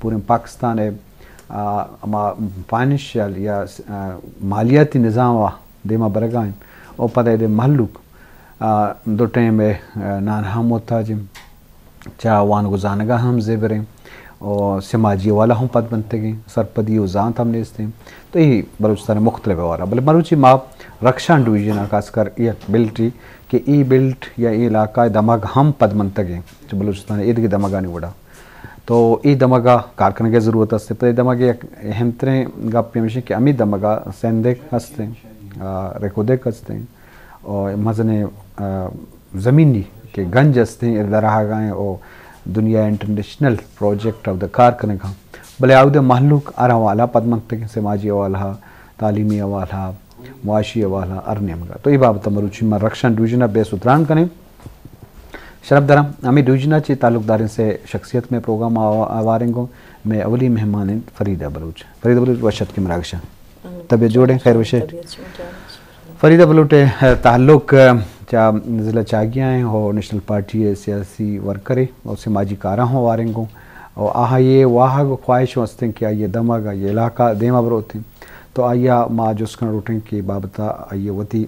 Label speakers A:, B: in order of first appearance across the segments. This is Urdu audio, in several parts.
A: پورے پاکستان فائنینشیل یا مالیاتی نظام دیما برگائیں او پتہ دے محلوک دو ٹائم نان ہم ہوتا جم چا وان گزانگا ہم زیبریں اور سماجی والا ہم پد بنتے گئیں سرپدی و زانت ہم نیستے ہیں تو یہ بلوچستان مختلف ہے بلے مروچی ماں رکشان ڈویژن خاص کر یہ بلٹی کہ ای بلٹ یا ای علاقہ دماغ ہم پد بنتے گئیں جو بلوچستان عید کی دماغا نہیں وڑا تو ای دماغا کارکنہ کی ضرورت ہستے پر ای دماغ ایک اہم ترین گا پیمشن کہ امی دماغا سیندک ہستے ہیں ریکودک ہستے ہیں اور مزن زمینی کہ گنج ہستے ہیں ادھر گائیں اور دنیا انٹرنیشنل پروجیکٹ آف دا کارکنہ کا بلے آؤ دے محلوک آرہ والا پد منگتے ہیں سماجی والا تعلیمی والا معاشی والا ارنیم گا تو یہ بابت مروچی میں رکشان ڈویژنہ بے ستران کریں شرف درم ہمیں ڈویژنہ چی تعلق داریں سے شخصیت میں پروگرام آواریں گو میں اولی مہمان فریدہ بلوچ وشت کی مراکشہ طبیعت جوڑیں خیر وشے فریدہ بلوٹ تعلق چا ضلع چاگیاں ہیں اور نیشنل پارٹی سیاسی ورکرے اور سماجی کاراں ہوں واریں گو اور آہا یہ واہا کو خواہش واسطے ہیں کہ آئیے دماغا یہ علاقہ دیما بروتے ہیں تو آئیا ماں جو اس کا روٹیں کہ بابتا آئیے وطی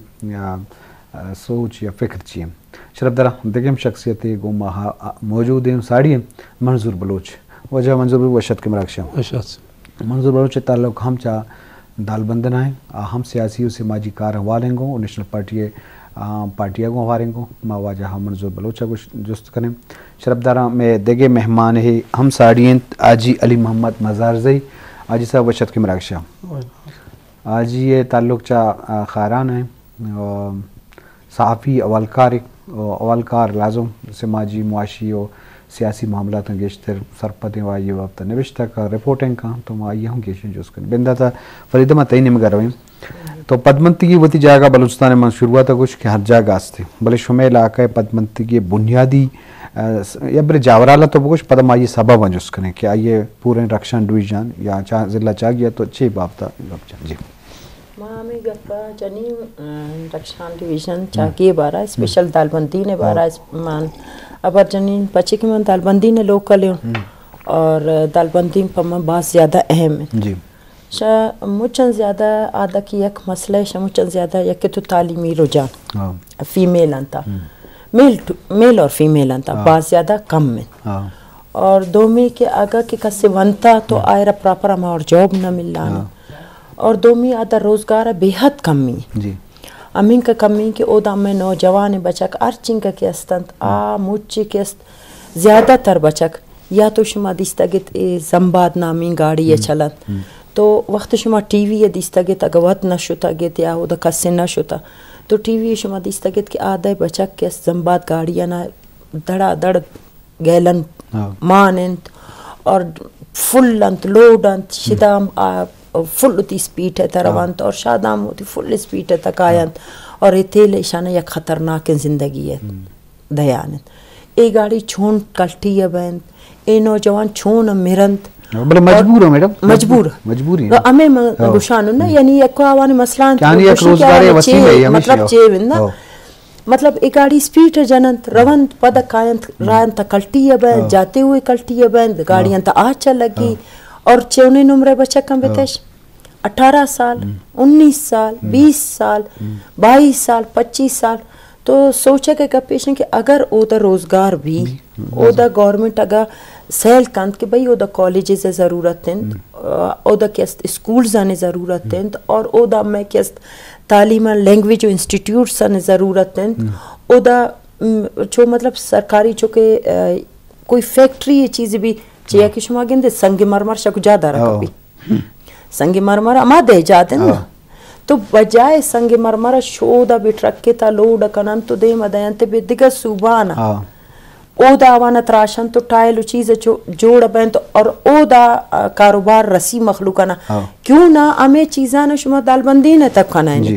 A: سوچ یا فکر چیئے شرف درہ دیکھیں شخصیت گو ماہا موجود ہیں ساڑی ہیں منظور بلوچ وجہ منظور بلوچ وشت کے مراکشہ منظور بلوچ تعلق ہم چاہ دال بندن آئیں ہم سیاسی و سماجی کار والیں گو اور نیشنل پارٹیاں گو ہماریں گو ماں واجہ ہم منظور بلوچہ کو جست کریں شرف دارہ میں دیگے مہمان ہے ہم ساڑییں آجی علی محمد مزارزئی آجی صاحب وشت کے مراکشہ آجی یہ تعلق چاہ خیران ہیں صحافی اولکار لازم سماجی معاشی و سیاسی معاملات ہیں گیشتر سرپدیں وائی وقت نوشتہ کا رپورٹنگ کا تو میں آئیے ہوں گیشن جو اس کریں بندہ تھا فریدہ میں تینیم کر رہے ہیں تو پدمنتگی وتی جاگہ بلوچستان میں شروعات کچھ کہ ہر جاگہ آستے بلے شمع علاقہ پدمنتگی بنیادی یا بلے جاورالا تو کچھ پدم آئیے سبب ہیں جو اس کریں کہ آئیے پورے رکشان ڈویژن یا ضلع چاگیا تو اچھے بابتا جی
B: ہمیں گپا جنی رکشان ڈویژن چاگیے بارہ اسپیشل دالبندی نے بارہ مان ابر جنین پچے کی من دالبندی نے لوکل ہیں اور دالبندی پما بہت زیادہ اہم ہے
A: جی
B: شاہ مچن زیادہ آدھا کی یک مسئلہ ہے شاہ مچن زیادہ یک تو تعلیمی رجحان فیمیل انتا میل اور فیمیل انتا بہت زیادہ کم میں اور دومی کے آگا کی کسی ونتا تو آئرہ پراپر ہمیں اور جوب نہ مل لانا اور دومی آدھا روزگار بے حد کمی
A: جی
B: امین کا کمی کہ او دا میں نوجوان بچک ارچنگ کا کیستند موچی کیست زیادہ تر بچک یا تو شما دیستگت زنباد نامی گاڑی یہ چلند تو وقت شما ٹی وی دیستگت اگوات نہ شتا گت یا او دا کسی نہ شتا تو ٹی وی شما دیستگت کہ آدھے بچک کیست زنباد گاڑی نا دڑا دڑ گیلن مانند اور فل انت لوڈ انت شدام فل ہوتی سپیٹ ہے تروانت اور شادام ہوتی فل سپیٹ ہے تکایانت اور یہ تیل اشانہ یک خطرناک زندگی ہے دیانت ای گاڑی چھون کلٹی ہے بیند ای نوجوان چھون مرند
A: بلے مجبور ہو میڈم
B: مجبوری ہے ہمیں گوشانو نا یعنی یک کو آوانی مسئلہ مطلب چیوند نا مطلب ای گاڑی سپیٹ ہے جنند روند پدا کائنت رائنت کلٹی ہے بیند جاتے ہوئے کلٹی ہے بیند گاڑی انتا آچا لگی اور چونی نمرے بچہ کم بیتش 18 سال 19 سال 20 سال 22 سال 25 سال تو سوچا کہ پیشن کہ اگر او دا روزگار بھی او دا گورنمنٹ اگر سیل کند کہ بھئی او دا کالجز ضرورت ہیں او دا کیست اسکولز آنے ضرورت ہیں اور او دا میں کیست تعلیم لینگویج و انسٹیٹیوٹس آنے ضرورت ہیں او دا جو مطلب سرکاری جو کہ کوئی فیکٹری یہ چیزیں بھی چیئے کہ شما گندے سنگ مرمر شکو جادہ رکھا بھی سنگ مرمر اما دے جاتے نا تو بجائے سنگ مرمر شودا بیٹ رکھے تا لوڈا کنن تو دے مدینتے بے دیگر صوبانا او دا آوانا تراشن تو ٹائلو چیزیں جوڑا بین تو اور او دا کاروبار رسی مخلوقانا کیوں نا ہمیں چیزانا شما دالبندی نے تک کھنائیں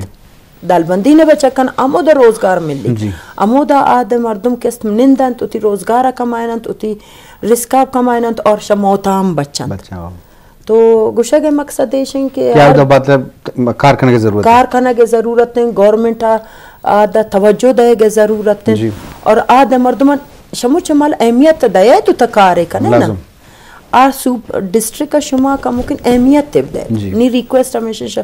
B: دالبندی نے بچکن امو دا روزگار ملی امو دا آدم مردم کست نندن تو تی روزگارا کمائنن تو تی رسکاب کمائنن اور شموتام بچن تو گوشہ کے مقصد دیشن کہ کارخانہ کے ضرورت ہیں گورنمنٹ آدھا توجہ دے گے ضرورت ہیں اور آدھا مردمان شمو چمال اہمیت دے تو تکارے کنے نا آر سوپ ڈسٹرکٹ کا شما کا ممکن اہمیت تب دے نی ریکویسٹ ہمیشہ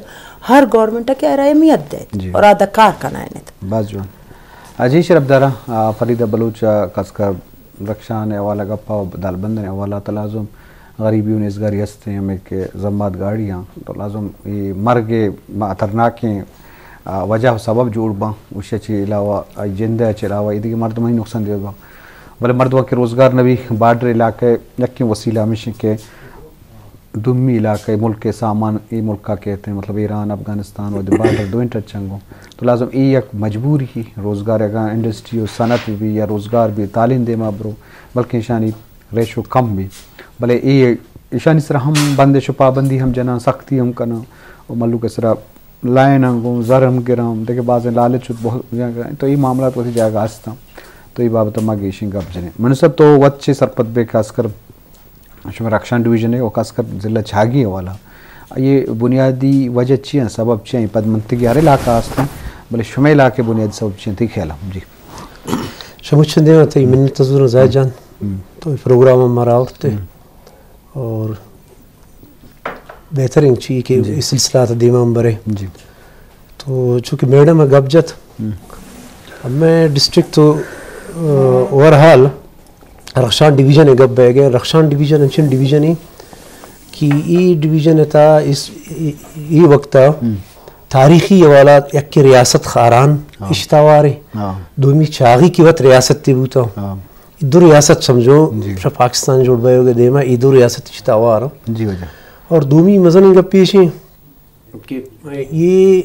B: ہر گورنمنٹ کے اہمیت دے اور آدھا کار کرنا ہے
A: بس جو جی شرف دارا فریدہ بلوچ کس کا رکشان حوالہ گپا دال بندن حوالہ تلازم غریبیوں نے اس گاری ہستے ہمیں کہ زمبات گاڑیاں تو لازم یہ مرگ خطرناکیں وجہ سبب جوڑ باں اسے چی علاوہ جندہ چی علاوہ یہ مردمہ ہی نقصان دے باں بلے مردمہ کے روزگار نبی بارڈر علاقے یکی وسیلہ ہمیشہ کے دمی علاقے ملک کے سامان ای ملک کا کہتے ہیں مطلب ایران افغانستان و بارڈر دو انٹر چنگوں تو لازم ای یک مجبوری ہی روزگار اگاں انڈسٹری و صنعت بھی یا روزگار بھی تعلیم دے مابرو بلکہ اشانی ریشو کم بھی بلے ای اشانی سرا ہم بندش و پابندی ہم جنا سختی ہم کنا و ملو کے سرا لائن ہنگوں زرم گرام دیکھے بعضیں لالچ بہت تو ای معاملات وقتی جائے گا آستا تو ای بابت ما گیشیں گپ جنے منصب تو وچے سرپت بے خاص کر شما رکشان ڈویژن ہے وہ خاص کر ضلع چھاگی والا یہ بنیادی وجہ چیئیں سبب چیئیں پد منطقی ہر علاقہ آستے ہیں بلے شما علاقے بنیادی سبب چیئیں تھی خیالہ جی
C: شما چندے میں تی منت تزور زائد جان تو پروگرام ہمارا ہوتے اور بہترین چیئے کہ اس سلسلہ تا دیمہ ہم
A: جی
C: تو چونکہ میڈم گب جت میں ڈسٹرکٹ تو اوورحال رخشان ڈویژن ہے گب بے گئے رخشان ڈویژن انچن ڈویژن ہی کہ ای ڈویژن تا اس ای وقتا تاریخی حوالات یک کی ریاست خاران اشتاوارے دومی چاغی کی وقت ریاست تی بوتا دو ریاست سمجھو پاکستان جوڑ بے ہوگے دیما ای دو ریاست اشتاوار
A: جی وجہ اور
C: دومی مزن گب پیش ہیں کہ یہ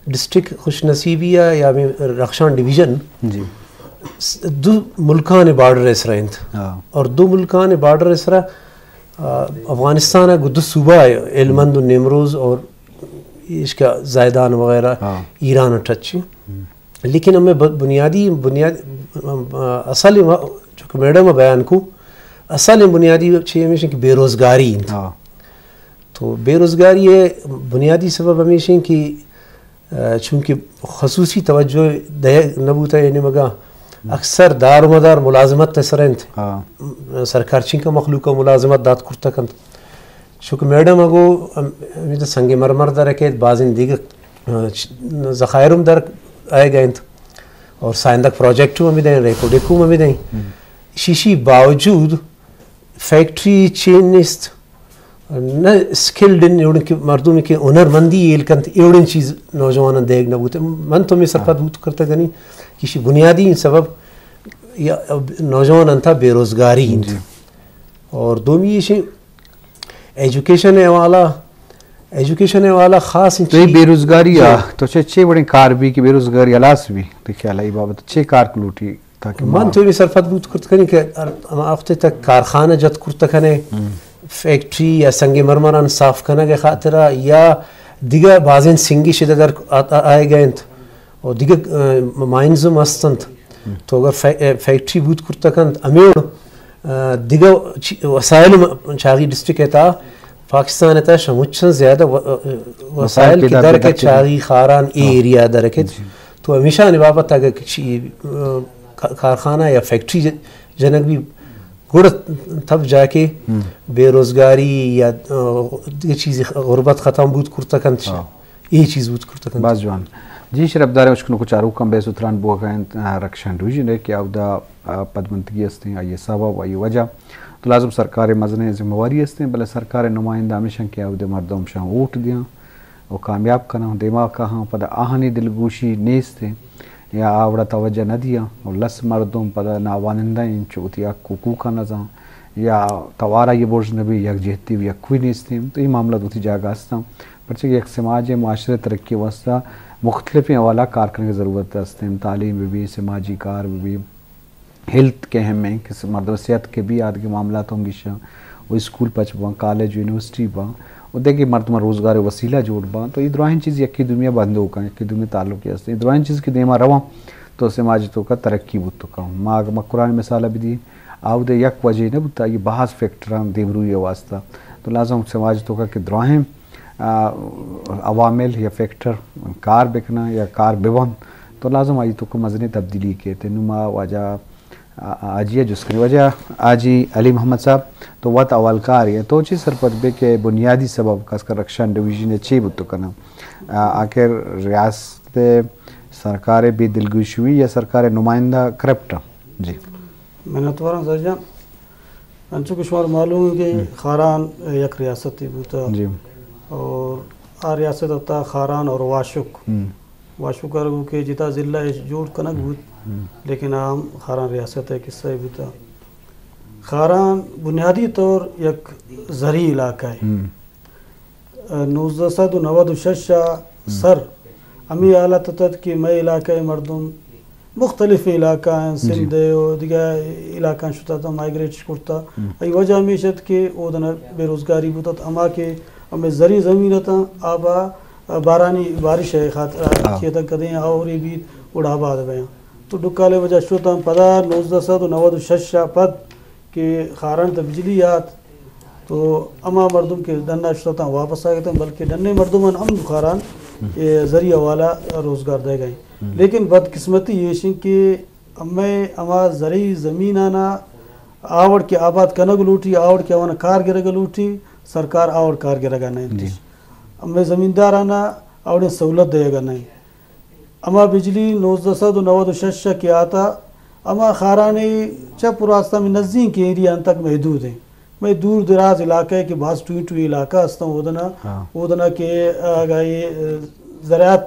C: ڈسٹرکٹ خوش نصیبی ہے یا رخشان ڈویژن
A: جی
C: دو ملکان بارڈر اسرا انت اور دو ملکان بارڈر اسرا افغانستان ہے دو صوبہ ہے علمند و نیمروز اور اس کا زائدان وغیرہ ایران ٹچ لیکن ہمیں بنیادی اصل جو کہ میڈم بیان کو اصل بنیادی چاہیے ہمیشہ کہ بے روزگاری تو بے روزگاری ہے بنیادی سبب ہمیشہ کہ چونکہ خصوصی توجہ دے نبوتا یعنی مگا اکثر دار و مدار ملازمت تسرنت سرکار چین کا مخلوق کا ملازمت داد کرتا کنت چونکہ میڈم اگو ہمیں سنگ مرمر در رکھے بعضین دیگر ذخائرم در آئے گئے اور سائندک پروجیکٹوں ہمیں دیں ریکوڈیکوں ہمیں دیں شیشی باوجود فیکٹری چین نیست نہ سکلڈ ان کے مردوں کے ہنر مندی ایلکنت ایوڑن چیز نوجوان دیکھ نہ بوتے من تو میں سرپت بوت کرتا گنی کسی بنیادی سبب یا نوجوان انتا بے روزگاری اور دومی یہ ایجوکیشن والا خاص
A: تو بے روزگاری تو چھ بڑے کار بھی کہ بے روزگاری علاس بھی دیکھیں اللہ بابت چھ کار کلوٹی
C: من تو میں سرپت بوت کرتا گنی کہ ہفتے تک کارخانہ جت کرتا کنے فیکٹری یا سنگ مرمران صاف کرنا کے خاطرہ یا دیگر بعضین سنگی شدہ در آئے گئے اور دیگر مائنزم استنت تو اگر فیکٹری بود کرتا کند امیڑ دیگر وسائل چاگی ڈسٹرک تا پاکستان تا شموچن زیادہ وسائل کی درکت چاگی خاران ایریا درکت تو ہمیشہ نبابت اگر کارخانہ یا فیکٹری جنک بھی گڑ تب جا کے بے روزگاری یا دیگر چیزی غربت ختم بود کرتا کنت یہ چیز بود کرتا کنت
A: باز جوان جی شرف دارے اشکنو کچھ آروکم بے ستران بوگائن رکشان ڈویژن ہے کہ اودا پدمنتگی ہستے ہیں آئیے سبب آئیے وجہ تو لازم سرکار مزنے ذمہ واری ہستے ہیں بلے سرکار نمائندہ ہمیشہ کہ اودا مردم شاہ ووٹ دیاں وہ کامیاب کرنا دماغ کہاں پدا آہنی دلگوشی نیستے یا آوڑا توجہ نہ دیا اور لس مردم پدا ناوانندہ ان چوتی حقوقہ نظام یا توارا یہ بورج نبی یک جہتی بھی یک کوئی نیستے ہیں تو یہ معاملہ دوتی جاگا ہستا پرچہ کہ ایک سماج معاشرے ترقی واسطہ مختلف حوالہ کار کرنے کی ضرورت ہے تعلیم بھی سماجی کار بھی ہیلتھ کے اہم ہیں کہ مردم صحت کے بھی آدھے معاملات ہوں گی وہ اسکول پچ باں کالج یونیورسٹی باں وہ دیکھیں مردم روزگار وسیلہ جوڑ باں تو یہ دروہن چیز یکی دنیا بند ہو کہیں یکی دنیا تعلق کی ہستے ہیں دروہن چیز کی دیما رواں تو سماجی تو کا ترقی بود تو کہوں ماں قرآن مثالہ بھی دی آو دے یک وجہ نہ بتا یہ بحث فیکٹران دیمروی واسطہ تو لازم سماجی تو کا کہ دروہن عوامل یا فیکٹر کار بکنا یا کار ببن تو لازم آئی تو کو مزنی تبدیلی کہتے نما وجہ آجیہ جس کی وجہ آجی علی محمد صاحب تو وط اول کار ہے تو چیز سرپت بے کہ بنیادی سبب خاص کر رکشان ڈویژن چی بتو کنا آخر ریاست سرکار بھی دلگوش ہوئی یا سرکار نمائندہ کرپٹ. جی
D: میں نے تمہارا سرجان انچو کشمار معلوم ہے کہ خاران یک ریاستی بوتا
A: جی
D: اور آ ریاست ہوتا خاران اور واشک ارگو کہ جتا ضلع جوڑ کنک بود لیکن عام خاران ریاست ہے قصہ بوتا. خاران بنیادی طور یک زرعی علاقہ ہے. 1996 سر امی حالت تت کہ میں علاقہ مردم مختلف علاقہ ہیں سندھ و دیگر علاقہ شتا تھا مائگریٹ کرتا ای وجہ ہمیشت کہ او دن بے روزگاری بوتا اما کہ ہمیں زرعی زمین تھا آبا بارانی بارش ہے خاطر کھیتا کدیں آوری بھی اڑا آباد بیاں تو ڈکالے وجہ شتا پدا 1996 پد کہ خاران تا بجلی آت تو اما مردم کے ڈننا شتا تھا واپس آگئے تھا بلکہ ڈننے مردمان ہم خاران ذریعہ والا روزگار دے گئے. لیکن بدقسمتی یہ شن کہ ہمیں اما زرعی زمین آنا آوڑ کے آباد کنگ لوٹی آوڑ کے آوانا کار گرگ لوٹی سرکار آوڑ کار گرگا نہیں ہمیں زمیندار آنا آوڑ سہولت دے گا نہیں. اما بجلی 1996 کے آتا اما خارانے چپ راستہ میں نزدیک کے ایریا تک محدود ہیں. میں دور دراز علاقہ ہے کہ بعض ٹوئی علاقہ ہستا ہوں ادنا کہ یہ زراعت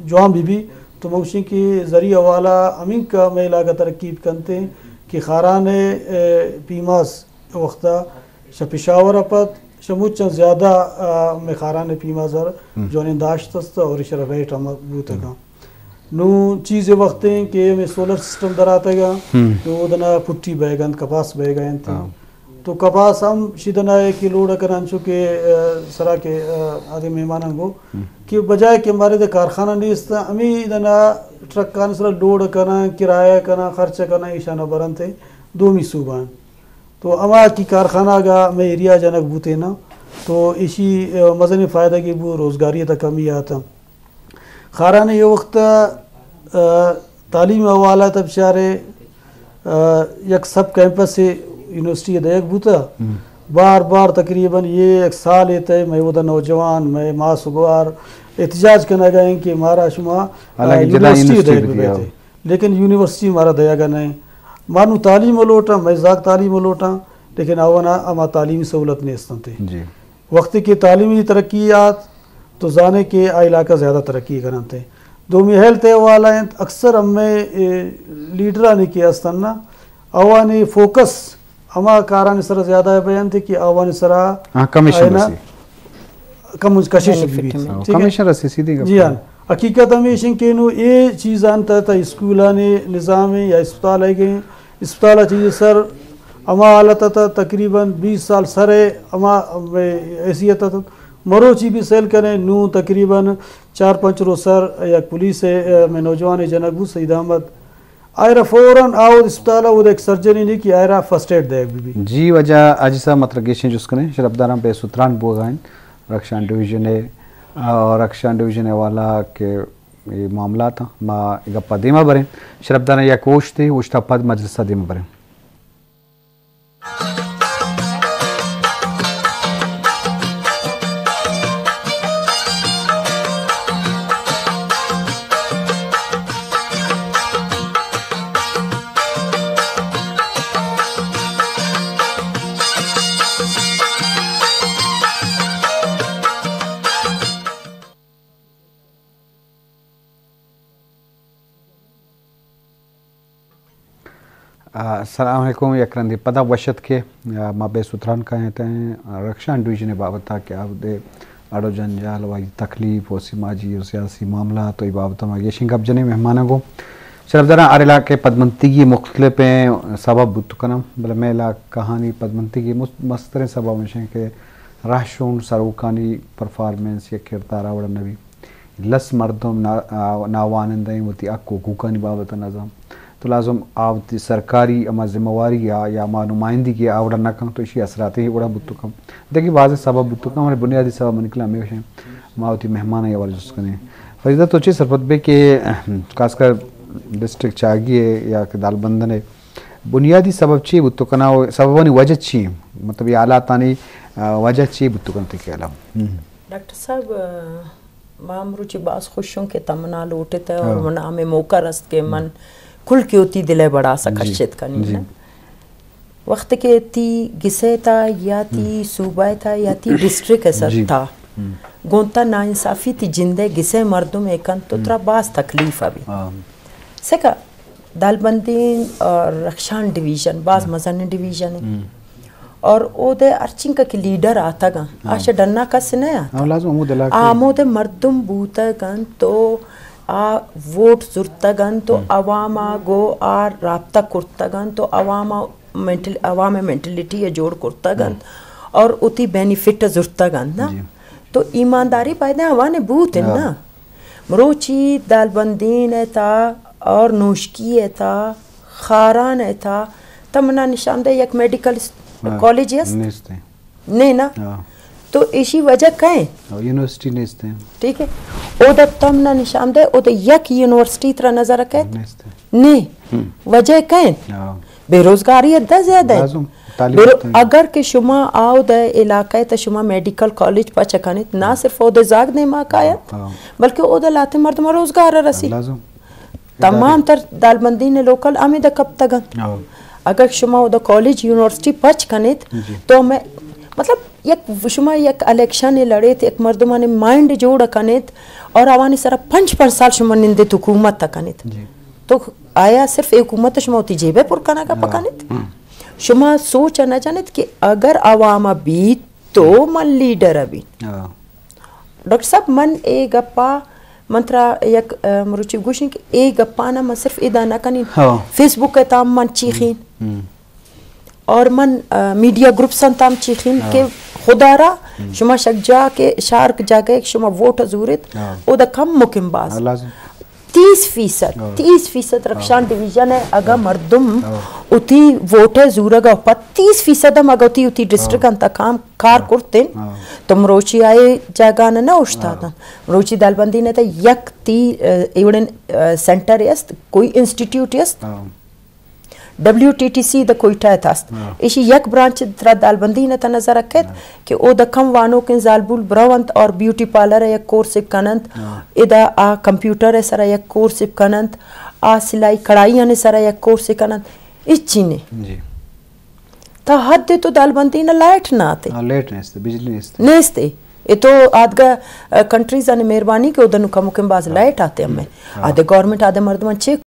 D: جوام بھی تو موشی کی ذریعہ والا امین کا میں علاقہ ترکیب کرتے ہیں کہ خاران پیماس وقتا پشاور اپت شموچن زیادہ میں خاران پیمازر جو انداشت تستا اور اشارہ ریٹ بوتا گا نو چیز وقت ہیں کہ میں سولر سسٹم در آتا گا تو ادنا پٹی بیگن کپاس بیگن تو کپاس ہم شدنا ہے کہ لوڑا کرن چکے سرا کے آگے مہمانوں کو کہ بجائے کہ ہمارے دے کارخانہ نہیں استا ہمیں دنا ٹرک کان سرا لوڑ کرنا کرایہ کرنا خرچہ کرنا ایشانہ برن تھے دومی صوبان تو اما کی کارخانہ گا میں ایریا جنک بوتے نا تو اسی مزنی فائدہ کی بو روزگاری تا کمی آتا. خارانے یہ وقت تعلیم حوالہ تب شارے یک سب کیمپس سے یونیورسٹی دیکھ بوتا بار بار تقریباً یہ ایک سال ایتا ہے میں وہ نوجوان میں ماں سگوار احتجاج کرنا گئے کہ ہمارا شما یونیورسٹی دیکھ بیتے لیکن یونیورسٹی ہمارا دیا گا نہیں مانو تعلیم لوٹا میں ذاک تعلیم لوٹا لیکن آوانا اما تعلیمی سہولت نہیں استنتے وقت کی تعلیمی ترقیات تو زانے کے علاقہ زیادہ ترقی کرنتے دومی ہیلتھ والا ہیں اکثر ہمیں لیڈرانی کی استنا آوانی فوکس اما کاران سر زیادہ بیان تھے کہ آوان سرا
A: کمیشن رسی سیدھی
D: جی ہاں حقیقت ہمیشن کہ نو یہ چیز آنتا تھا اسکولانے نظام یا اسپتال ہے گئے اسپتال چیز سر اما حالت تھا تقریباً 20 سال سر اما حیثیت تھا مروچی بھی سیل کریں نو تقریباً 4-5 روز سر یا پولیس میں نوجوان جنگو سید احمد آئرہ فوراً آؤ اسپتالہ وہ ایک سرجری نہیں کی آئرہ فرسٹ ایڈ دے بھی
A: جی وجہ آجیسا مطرگیشن جس کریں شرفداران پہ ستران بوگائیں رکشان ڈویژن ہے اور رکشان ڈویژن ہے والا کے معاملات ما گپا دیما بریں شرفداران یا کوش تھی وشتا پد مجلسہ دیما بریں. السلام علیکم یکرندی پدا وشت کے مابے ستران کا ہیں رکشان ڈویژن بابت تھا کہ آپ دے اڑو جنجال وائی تکلیف و سماجی و سیاسی معاملات و بابت ہم آگے شنگ اب جنے مہمانہ کو شرفداران آر علاقے پدمنتگی مختلف ہیں سبب بتکنم بلے میں کہانی پدمنتگی مستر سبب میں کہ راشون سروکانی پرفارمنس یا کردار آوڑا نبی لس مردم ناوانندیں وتی اکو گوکانی بابت نظام تو لازم آوتی سرکاری اما ذمہواری یا اما نمائندگی آوڑا نکم تو اسی اثراتی ہی وڑا بتکم دیکھیں بعض سبب بتکم ہمارے بنیادی سبب منکلا میں ہوشیں ماوتی مہمان یا ورجس کریں فریدہ تو چیز سرپت بے کہ خاص کر ڈسٹرکٹ چاگی ہے یا کہ دال بندن ہے بنیادی سبب چی بتو کنا سببانی وجہ چی مطلب یہ حالاتانی وجہ چی بتو کنتے کے علام
B: ڈاکٹر صاحب مامرو چی باز خوشوں کے تمنا لوٹے تھے اور من ہمیں موقع رست کے من کھل کے ہوتی دلے بڑا سا کشت کنی نا وقت کے تی گسے تھا یا تی صوبہ تھا یا تی ڈسٹرک ایسا تھا گونتا نا انصافی تی جندے گسے مردم ایکن تو ترا باز تکلیف ابھی سکا دالبندین اور رخشان ڈیویژن باز مزن ڈیویژن ہے اور او دے ارچنگ کا کی لیڈر آتا گا آشا ڈننا کس نیا آمو دے مردم بوتا گن تو ووٹ زرتا گن تو عواما گو رابطہ کرتا گن تو عوام مینٹلٹی یا جوڑ کرتا گن اور اتی بینیفٹ زرتا گن نا تو ایمانداری پائدے ہوانے بوت ہے نا مروچی دالبندین تھا اور نوشکی تھا خاران تھا تمنا نشان دے یک میڈیکل کالج نہیں نا تو اسی وجہ کہیں
A: یونیورسٹی نیستے
B: ٹھیک ہے او دا تمنا نشان دے او دا یک یونیورسٹی ترہ نظر رکھے نہیں وجہ کہیں بے روزگاری ادھا زیادہ ہے اگر کہ شما آو دے علاقہ تا شما میڈیکل کالج پا چکانیت نہ صرف او دے زاگ دے ماں کایت بلکہ او دے لاتے مردم روزگار رسی تمام تر دالبندین لوکل آمی دا کب تگن اگر شما او دا کالج یونیورسٹی پچ کنیت تو میں مطلب یک شما یک الیکشن لڑیت ایک مردمان مائنڈ جوڑ کنیت اور آوانی سارا 5 سال شما نندت حکومت تا کنیت تو آیا صرف حکومت شما ہوتی جیبے پر کنا کا پکانیت شما سوچا نہ جانت کہ اگر عواما بھی تو من لیڈر ابھی ڈاکٹر صاحب من اے گپا منترا یک مروچی گوشن کہ اے گپا نا من صرف ادا نہ کنین فیس بک کے تام من چیخین اور من میڈیا گروپسن تام چیخین کہ خدا را شما شک جا کے شارک جا کے شما ووٹ زورت او دا کم مکم باز 30% رخشان ڈیویژن ہے اگا مردم اتی ووٹے زورگا پا 30% ہم اگا اتی ڈسٹرک انتا کام کار کرتے تو مروچی آئے جاگانا نہ اشتا دا مروچی دالبندی نے تا یک تی ایوڑن سینٹر است کوئی انسٹیٹیوٹ است WTTC دا کوئی ٹائت است اسی یک برانچ ترا دالبندی نے تا نظر رکھت کہ او دا کم وانو کن زالبول براونت اور بیوٹی پارلر یک کورس کنند ادا آ کمپیوٹر ہے سرا یک کورس کنند آ سلائی کڑائیاں نے سرا یک کورس کنند اس چینے تا حد دے تو دالبندی نے لائٹ نہ آتے
A: لائٹ نیستے بجلی
B: نیستے یہ تو آدھگا کنٹریز آنے مہربانی کے ادھر نکا مکم باز لائٹ آتے ہمیں آدھے گورنمنٹ آدھے مردمان چیک